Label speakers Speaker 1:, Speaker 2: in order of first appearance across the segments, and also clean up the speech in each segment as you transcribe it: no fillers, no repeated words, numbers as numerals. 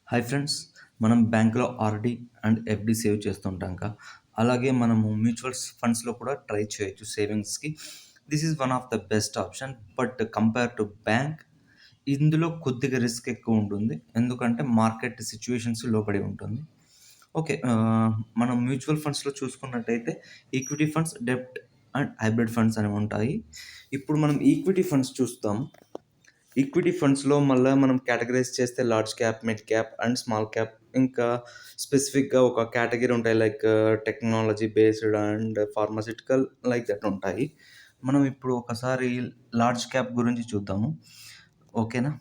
Speaker 1: Hi friends, మనం బ్యాంక్‌లో RD and FD save చేస్తుంటాం అలాగే మనము మ్యూచువల్ ఫండ్స్‌లో కూడా ట్రై చేయొచ్చు సేవింగ్స్‌కి. This is one of the best option. But compare to bank ఇందులో కొద్దిగా రిస్క్ ఎక్కువ ఉంటుంది. ఎందుకంటే మార్కెట్ సిట్యుయేషన్స్ లోబడి ఉంటుంది. ఓకే. మనం మ్యూచువల్ ఫండ్స్‌లో చూసుకున్నట్టయితే ఈక్విటీ ఫండ్స్, డెబ్ట్ అండ్ హైబ్రిడ్ ఫండ్స్ అనేవి ఉంటాయి. ఇప్పుడు మనం ఈక్విటీ ఫండ్స్ చూస్తాం. ఈక్విటీ ఫండ్స్‌లో మళ్ళా మనం కేటగరైజ్ చేస్తే large cap, mid cap and small cap. ఇంకా స్పెసిఫిక్‌గా ఒక కేటగరీ ఉంటాయి. Like technology based and pharmaceutical like that ఉంటాయి. మనం ఇప్పుడు ఒకసారి లార్జ్ క్యాప్ గురించి చూద్దాము. ఓకేనా?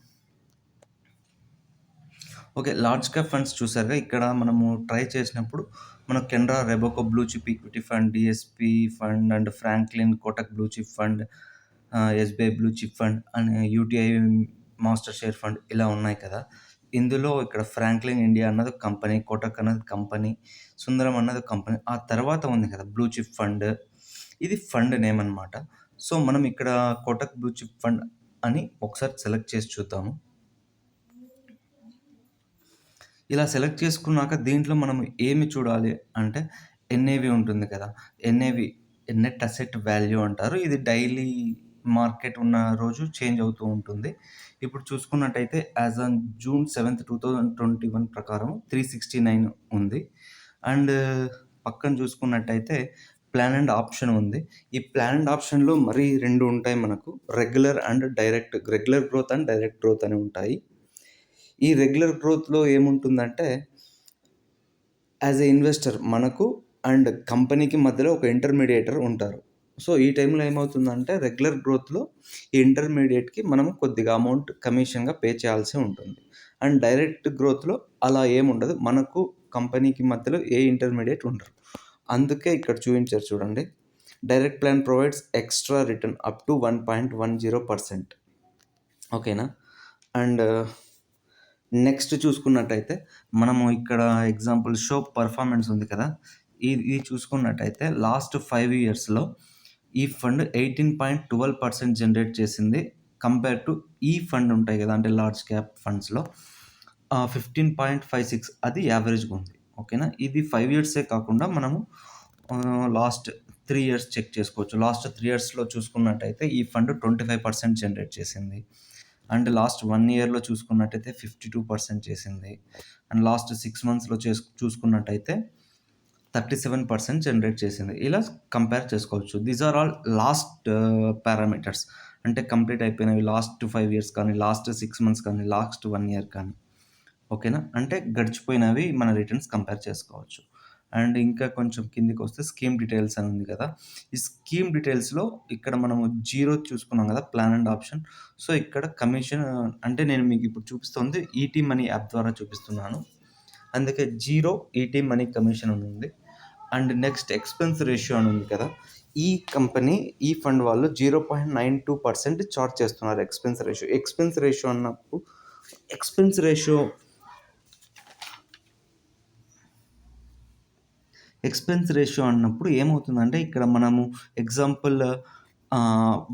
Speaker 1: ఓకే. లార్జ్ క్యాప్ ఫండ్స్ చూసారుగా, ఇక్కడ మనము ట్రై చేసినప్పుడు మనకు Canara Robeco blue chip equity fund, DSP fund and Franklin Kotak blue chip fund, SBI blue chip fund and UTI master share fund ఇలా ఉన్నాయి కదా! ఇందులో ఇక్కడ ఫ్రాంక్లిన్ ఇండియా అన్నది ఒక కంపెనీ, కోటక్ అన్నది కంపెనీ, సుందరం అన్నది ఒక కంపెనీ. ఆ తర్వాత ఉంది కదా బ్లూ చిప్ ఫండ్. ఇది ఫండ్ నేమ్ అనమాట. సో, మనం ఇక్కడ కోటక్ బ్లూ చిప్ ఫండ్ అని ఒకసారి సెలెక్ట్ చేసి చూద్దాము. ఇలా సెలెక్ట్ చేసుకున్నాక దీంట్లో మనం ఏమి చూడాలి అంటే ఎన్ఏవి ఉంటుంది కదా! ఎన్ఏవి నెట్ అసెట్ వాల్యూ అంటారు. ఇది డైలీ మార్కెట్ ఉన్న రోజు చేంజ్ అవుతూ ఉంటుంది. ఇప్పుడు చూసుకున్నట్టయితే యాస్ ఆన్ జూన్ 7, 2021 ప్రకారం 369 ఉంది. అండ్ పక్కన చూసుకున్నట్టయితే ప్లాన్ అండ్ ఆప్షన్ ఉంది. ఈ ప్లాన్ అండ్ ఆప్షన్‌లో మరి 2 ఉంటాయి మనకు. Regular and direct. Regular growth and direct growth అని ఉంటాయి. ఈ రెగ్యులర్ గ్రోత్‌లో ఏముంటుందంటే, యాజ్ ఎ ఇన్వెస్టర్ మనకు అండ్ కంపెనీకి మధ్యలో ఒక ఇంటర్మీడియేటర్ ఉంటారు. సో, ఈ టైంలో ఏమవుతుందంటే, రెగ్యులర్ గ్రోత్‌లో ఈ ఇంటర్మీడియేట్‌కి మనం కొద్దిగా అమౌంట్ కమిషన్‌గా పే చేయాల్సి ఉంటుంది. అండ్ డైరెక్ట్ గ్రోత్‌లో అలా ఏముండదు. మనకు కంపెనీకి మధ్యలో ఏ ఇంటర్మీడియేట్ ఉండరు. అందుకే ఇక్కడ చూయించారు చూడండి. Direct plan provides extra return up to 1.10%. ఓకేనా? అండ్ నెక్స్ట్ చూసుకున్నట్టయితే మనము ఇక్కడ ఎగ్జాంపుల్ షో పర్ఫార్మెన్స్ ఉంది కదా! ఇది చూసుకున్నట్టయితే లాస్ట్ 5 ఇయర్స్‌లో ఈ ఫండ్ 18.12% జనరేట్ చేసింది. కంపేర్ టు ఈ ఫండ్ ఉంటాయి కదా! అంటే లార్జ్ క్యాప్ ఫండ్స్‌లో 15.56 అది యావరేజ్‌గా ఉంది. ఓకేనా? ఇది 5 ఇయర్సే కాకుండా మనము లాస్ట్ 3 ఇయర్స్ చెక్ చేసుకోవచ్చు. లాస్ట్ 3 ఇయర్స్‌లో చూసుకున్నట్టయితే ఈ ఫండ్ 25% జనరేట్ చేసింది. అండ్ లాస్ట్ 1 ఇయర్‌లో చూసుకున్నట్టయితే 52% చేసింది. అండ్ లాస్ట్ 6 మంత్స్‌లో చూసుకున్నట్టయితే 37% జనరేట్ చేసింది. ఇలా కంపేర్ చేసుకోవచ్చు. These are all last parameters. అంటే కంప్లీట్ అయిపోయినవి లాస్ట్ 5 ఇయర్స్ కానీ, లాస్ట్ 6 మంత్స్ కానీ, లాస్ట్ 1 ఇయర్ కానీ. ఓకేనా? అంటే గడిచిపోయినవి మన రిటర్న్స్ కంపేర్ చేసుకోవచ్చు. అండ్ ఇంకా కొంచెం కిందికొస్తే స్కీమ్ డీటెయిల్స్ అని ఉంది కదా! ఈ స్కీమ్ డీటెయిల్స్‌లో ఇక్కడ మనము జీరో చూసుకున్నాం కదా! Plan and option. సో, ఇక్కడ కమిషన్ అంటే నేను మీకు ఇప్పుడు చూపిస్తుంది ఈటీ మనీ యాప్ ద్వారా చూపిస్తున్నాను. అందుకే జీరో ఈటీ మనీ కమిషన్ అని ఉంది. అండ్ నెక్స్ట్ ఎక్స్‌పెన్స్ రేషియో అని ఉంది కదా! ఈ కంపెనీ, ఈ ఫండ్ వాళ్ళు 0.92% చార్జ్ చేస్తున్నారు expense ratio. Expense ratio expense ratio అన్నప్పుడు ఏమవుతుందంటే, ఇక్కడ మనము ఎగ్జాంపుల్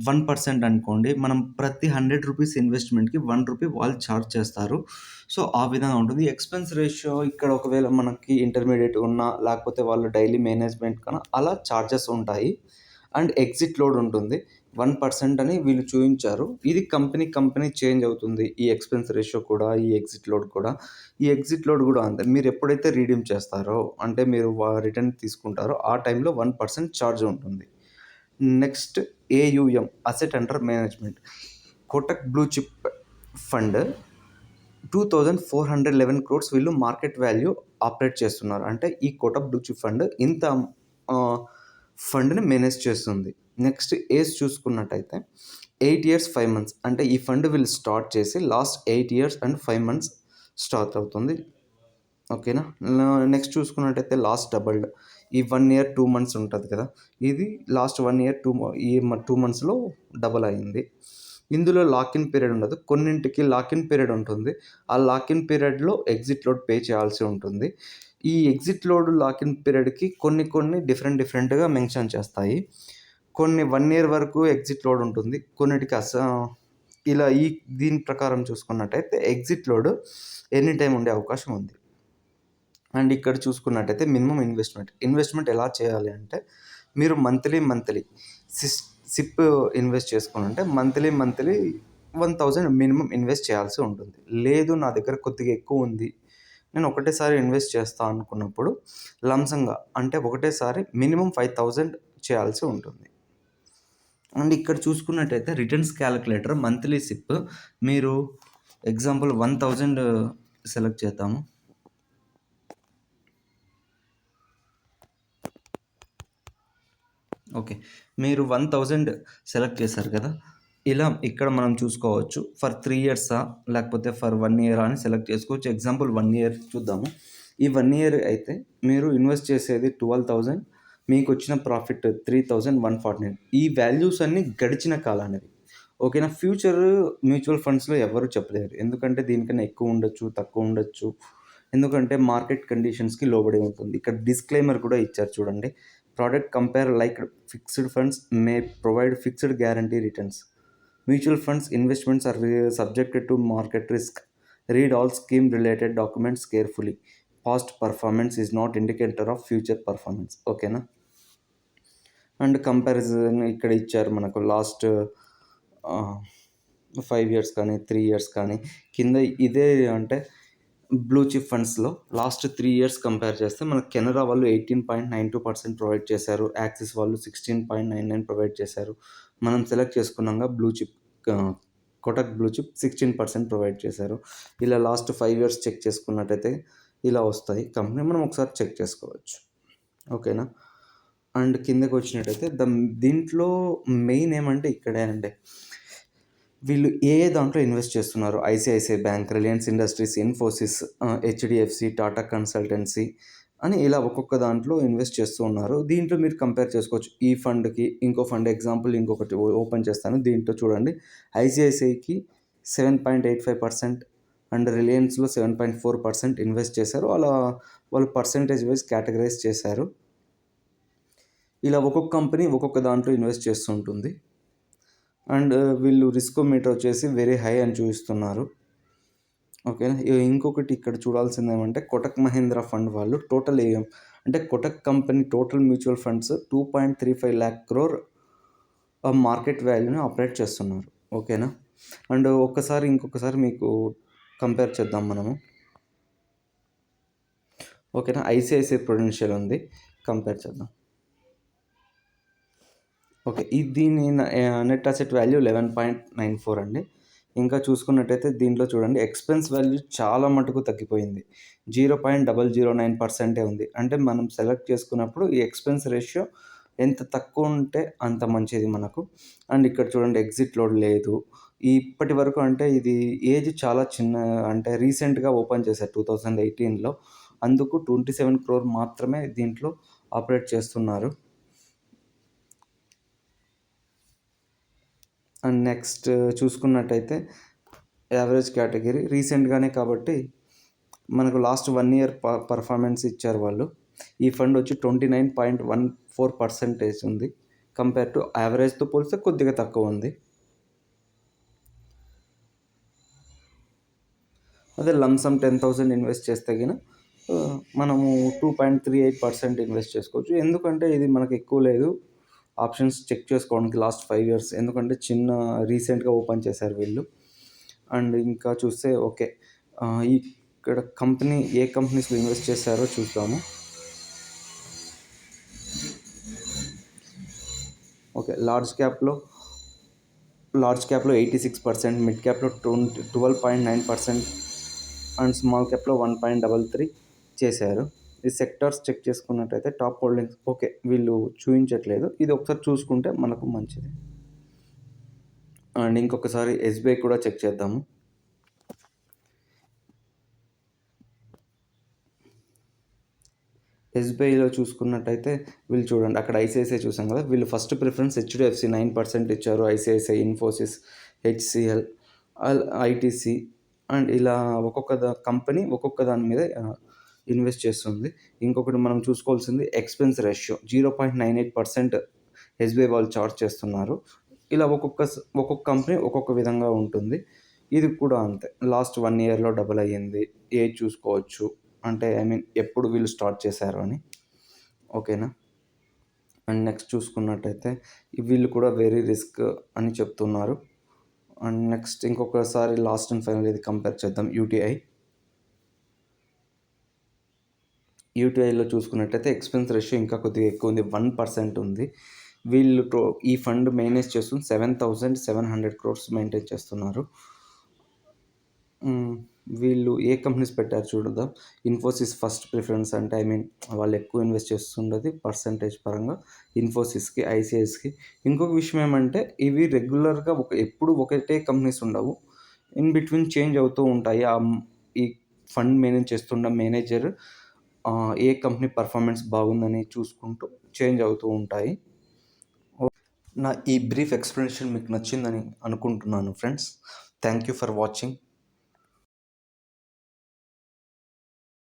Speaker 1: 1% అనుకోండి. మనం ప్రతి రూ. 100 ఇన్వెస్ట్‌మెంట్‌కి రూ. 1 వాళ్ళు చార్జ్ చేస్తారు. సో, ఆ విధంగా ఉంటుంది. ఎక్స్‌పెన్స్ రేషియో ఇక్కడ ఒకవేళ మనకి ఇంటర్మీడియేట్ ఉన్నా, లేకపోతే వాళ్ళు డైలీ మేనేజ్‌మెంట్ కన్నా అలా చార్జెస్ ఉంటాయి. అండ్ ఎగ్జిట్ లోడ్ ఉంటుంది. 1% అని వీళ్ళు చూయించారు. ఇది కంపెనీ చేంజ్ అవుతుంది. ఈ ఎక్స్‌పెన్స్ రేషియో కూడా, ఈ ఎగ్జిట్ లోడ్ కూడా. ఈ ఎగ్జిట్ లోడ్ గూడా అంతే. మీరెప్పుడైతే రిడీమ్ చేస్తారో, అంటే మీరు రిటర్న్ తీసుకుంటారో, ఆ టైంలో 1% చార్జ్ ఉంటుంది. Next AUM asset under management. Kotak blue chip fund 2411 crores వీళ్ళు మార్కెట్ వాల్యూ ఆపరేట్ చేస్తున్నారు. అంటే ఈ కోటక్ బ్లూ చిప్ ఫండ్ ఇంత ఫండ్‌ని మేనేజ్ చేస్తుంది. నెక్స్ట్ ఏజ్ చూసుకున్నట్టయితే 8 ఇయర్స్ 5 మంత్స్. అంటే ఈ ఫండ్ వీళ్ళు స్టార్ట్ చేసి last 8 years and 5 months start అవుతుంది. ఓకేనా? నెక్స్ట్ చూసుకున్నట్టయితే లాస్ట్ డబుల్డ్. ఈ 1 ఇయర్ 2 మంత్స్ ఉంటది కదా! ఇది లాస్ట్ 1 ఇయర్ 2 మంత్స్‌లో డబుల్ అయింది. ఇందులో లాక్ ఇన్ పీరియడ్ ఉండదు. కొన్నింటికి లాక్ ఇన్ పీరియడ్ ఉంటుంది. ఆ లాక్ ఇన్ పీరియడ్‌లో ఎగ్జిట్ లోడ్ పే చేయాల్సి ఉంటుంది. ఈ ఎగ్జిట్ లోడ్ లాక్ ఇన్ పీరియడ్‌కి కొన్ని డిఫరెంట్‌గా మెన్షన్ చేస్తాయి. కొన్ని 1 ఇయర్ వరకు ఎగ్జిట్ లోడ్ ఉంటుంది. కొన్నిటికి ఇలా దీని ప్రకారం చూసుకున్నట్టయితే ఎగ్జిట్ లోడ్ ఎనీ టైమ్ ఉండే అవకాశం ఉంది. అండ్ ఇక్కడ చూసుకున్నట్టయితే మినిమం ఇన్వెస్ట్మెంట్ ఎలా చేయాలి అంటే, మీరు మంత్లీ సిప్ ఇన్వెస్ట్ చేసుకుని మంత్లీ 1000 మినిమం ఇన్వెస్ట్ చేయాల్సి ఉంటుంది. లేదు నా దగ్గర కొద్దిగా ఎక్కువ ఉంది, నేను ఒకటేసారి ఇన్వెస్ట్ చేస్తా అనుకున్నప్పుడు లంసంగా అంటే ఒకటేసారి మినిమం 5000 చేయాల్సి ఉంటుంది. అండ్ ఇక్కడ చూసుకున్నట్టయితే రిటర్న్స్ క్యాలిక్యులేటర్ మంత్లీ సిప్ మీరు ఎగ్జాంపుల్ 1000 సెలెక్ట్ చేద్దాము. ఓకే, మీరు 1000 సెలెక్ట్ చేశారు కదా, ఇలా ఇక్కడ మనం చూసుకోవచ్చు ఫర్ 3 ఇయర్సా లేకపోతే ఫర్ 1 ఇయరా అని సెలెక్ట్ చేసుకోవచ్చు. ఎగ్జాంపుల్ 1 ఇయర్ చూద్దాము. ఈ 1 ఇయర్ అయితే మీరు ఇన్వెస్ట్ చేసేది 12,000, మీకు వచ్చిన ప్రాఫిట్ 3,149. ఈ వాల్యూస్ అన్నీ గడిచిన కాలానివి. ఓకేనా. ఫ్యూచర్ మ్యూచువల్ ఫండ్స్లో ఎవరు చెప్పలేరు, ఎందుకంటే దీనికన్నా ఎక్కువ ఉండొచ్చు, తక్కువ ఉండొచ్చు, ఎందుకంటే మార్కెట్ కండిషన్స్కి లోబడి ఉంటుంది. ఇక్కడ డిస్క్లైమర్ కూడా ఇచ్చారు చూడండి. Product compare like fixed funds May provide fixed guarantee returns. Mutual funds investments are subjected to market risk. Read all scheme related documents carefully. Past performance is not indicator of future performance. ఓకేనా. And comparison ఇక్కడ ఇచ్చారు మనకు last 5 years కానీ 3 years కానీ. కింద ఇదే అంటే blue chip ఫండ్స్లో లాస్ట్ 3 ఇయర్స్ కంపేర్ చేస్తే మనకు కెనరా వాళ్ళు 18.92% ప్రొవైడ్ చేశారు, యాక్సిస్ వాళ్ళు 16.99 ప్రొవైడ్ చేశారు. మనం సెలెక్ట్ చేసుకున్నాక blue chip Kotak blue chip 16% provide చేశారు. ఇలా లాస్ట్ 5 ఇయర్స్ చెక్ చేసుకున్నట్టయితే ఇలా వస్తాయి కంపెనీ, మనం ఒకసారి చెక్ చేసుకోవచ్చు. ఓకేనా. అండ్ కిందకి వచ్చినట్టయితే దీంట్లో మెయిన్ ఏమంటే ఇక్కడే అంటే వీళ్ళు ఏ దాంట్లో ఇన్వెస్ట్ చేస్తున్నారు. ICICI bank, Reliance industries, Infosys, HDFC, Tata consultancy అని ఇలా ఒక్కొక్క దాంట్లో ఇన్వెస్ట్ చేస్తూ ఉన్నారు. దీంట్లో మీరు కంపేర్ చేసుకోవచ్చు ఈ ఫండ్కి ఇంకో ఫండ్. ఎగ్జాంపుల్ ఇంకొకటి ఓపెన్ చేస్తాను. దీంట్లో చూడండి, ఐసిఐసిఐకి 7.85% అండ్ రిలయన్స్లో 7.4% ఇన్వెస్ట్ చేశారు. అలా వాళ్ళు పర్సంటేజ్ వైజ్ కేటగరైజ్ చేశారు. ఇలా ఒక్కొక్క కంపెనీ ఒక్కొక్క దాంట్లో ఇన్వెస్ట్ చేస్తూ ఉంటుంది. అండ్ వీళ్ళు రిస్కోమీటర్ వచ్చేసి వెరీ హై అని చూపిస్తున్నారు. ఓకేనా. ఇంకొకటి ఇక్కడ చూడాల్సింది ఏమంటే కోటక్ మహీంద్రా ఫండ్ వాళ్ళు టోటల్ ఏఎం అంటే Kotak company total mutual funds 2.35 lakh crore market వాల్యూని ఆపరేట్ చేస్తున్నారు. ఓకేనా. అండ్ ఇంకొకసారి మీకు కంపేర్ చేద్దాం మనము. ఓకేనా. ఐసిఐసిఐ ప్రుడెన్షియల్ ఉంది, కంపేర్ చేద్దాం. ఓకే, దీని నెట్ అసెట్ వాల్యూ 11.94 అండి. ఇంకా చూసుకున్నట్టయితే దీంట్లో చూడండి ఎక్స్పెన్స్ వాల్యూ చాలా మటుకు తగ్గిపోయింది, 0.009% ఉంది. అంటే మనం సెలెక్ట్ చేసుకున్నప్పుడు ఈ ఎక్స్పెన్స్ రేషియో ఎంత తక్కువ ఉంటే అంత మంచిది మనకు. అండ్ ఇక్కడ చూడండి ఎగ్జిట్ లోడ్ లేదు ఇప్పటి వరకు. అంటే ఇది ఏజ్ చాలా చిన్న, అంటే రీసెంట్గా ఓపెన్ చేశారు 2018లో, అందుకు 27 crore మాత్రమే దీంట్లో ఆపరేట్ చేస్తున్నారు. అండ్ నెక్స్ట్ చూసుకున్నట్టయితే యావరేజ్ కేటగిరీ రీసెంట్గానే కాబట్టి మనకు లాస్ట్ 1 ఇయర్ పర్ఫార్మెన్స్ ఇచ్చారు వాళ్ళు. ఈ ఫండ్ వచ్చి 29.14% ఉంది, కంపేర్ టు యావరేజ్తో పోలిస్తే కొద్దిగా తక్కువ ఉంది. అదే లంసమ్ 10,000 ఇన్వెస్ట్ చేస్తే గిన మనము 2.38% ఇన్వెస్ట్ చేసుకోవచ్చు. ఎందుకంటే ఇది మనకు ఎక్కువ లేదు, ఆప్షన్స్ చెక్ చేసుకోవడానికి లాస్ట్ 5 ఇయర్స్, ఎందుకంటే రీసెంట్గా ఓపెన్ చేశారు వీళ్ళు. అండ్ ఇంకా చూస్తే ఓకే, ఇక్కడ ఏ కంపెనీస్లో ఇన్వెస్ట్ చేశారో చూద్దాము. ఓకే, లార్జ్ క్యాప్లో 86%, మిడ్ క్యాప్లో 12.9% అండ్ స్మాల్ క్యాప్లో 1.33 చేశారు. ఈ సెక్టార్స్ చెక్ చేసుకున్నట్టయితే టాప్ హోల్డింగ్స్ ఓకే వీళ్ళు చూపించట్లేదు, ఇది ఒకసారి చూసుకుంటే మనకు మంచిది. అండ్ ఇంకొకసారి ఎస్బీఐ కూడా చెక్ చేద్దాము. ఎస్బీఐలో చూసుకున్నట్టయితే వీళ్ళు చూడండి, అక్కడ ఐసిఐసిఐ చూసాం కదా, వీళ్ళు ఫస్ట్ ప్రిఫరెన్స్ హెచ్డిఎఫ్సి 9% ఇచ్చారు, ICICI, Infosys, HCl, ITC and ఇలా ఒక్కొక్క కంపెనీ ఒక్కొక్క దాని మీద ఇన్వెస్ట్ చేస్తుంది. ఇంకొకటి మనం చూసుకోవాల్సింది ఎక్స్పెన్స్ రేషియో 0.98% ఎస్బీఐ వాళ్ళు చార్జ్ చేస్తున్నారు. ఇలా ఒక్కొక్క కంపెనీ ఒక్కొక్క విధంగా ఉంటుంది. ఇది కూడా అంతే. లాస్ట్ 1 ఇయర్‌లో డబుల్ అయ్యింది. ఏజ్ చూసుకోవచ్చు. అంటే ఐ మీన్ ఎప్పుడు వీళ్ళు స్టార్ట్ చేశారు అని. ఓకేనా? అండ్ నెక్స్ట్ చూసుకున్నట్టయితే వీళ్ళు కూడా వెరీ రిస్క్ అని చెప్తున్నారు. అండ్ నెక్స్ట్ ఇంకొకసారి లాస్ట్ అండ్ ఫైనల్ ఇది కంపేర్ చేద్దాం యూటీఐ. యూటీఐలో చూసుకున్నట్టయితే ఎక్స్‌పెన్స్ రేషియో ఇంకా కొద్దిగా ఎక్కువ ఉంది. 1% ఉంది. వీళ్ళు ఈ ఫండ్ మేనేజ్ చేస్తుంది 7,700 క్రోర్స్ మెయింటైన్ చేస్తున్నారు. వీళ్ళు ఏ కంపెనీస్ పెట్టారు చూద్దాం. ఇన్ఫోసిస్ ఫస్ట్ ప్రిఫరెన్స్ అంటే ఐ మీన్ వాళ్ళు ఎక్కువ ఇన్వెస్ట్ చేస్తుండేది పర్సెంటేజ్ పరంగా ఇన్ఫోసిస్‌కి, ఐసీఐఎస్‌కి. ఇంకొక విషయం ఏమంటే ఇవి రెగ్యులర్‌గా ఎప్పుడు ఒకటే కంపెనీస్ ఉండవు. ఇన్ బిట్వీన్ చేంజ్ అవుతూ ఉంటాయి. ఈ ఫండ్ మేనేజ్ చేస్తున్న మేనేజర్ ఏ కంపెనీ పర్ఫార్మెన్స్ బాగుందని చూసుకుంటూ చేంజ్ అవుతూ ఉంటాయి. నా ఈ బ్రీఫ్ ఎక్స్‌ప్లనేషన్ మీకు నచ్చిందని అనుకుంటున్నాను friends. Thank you for watching.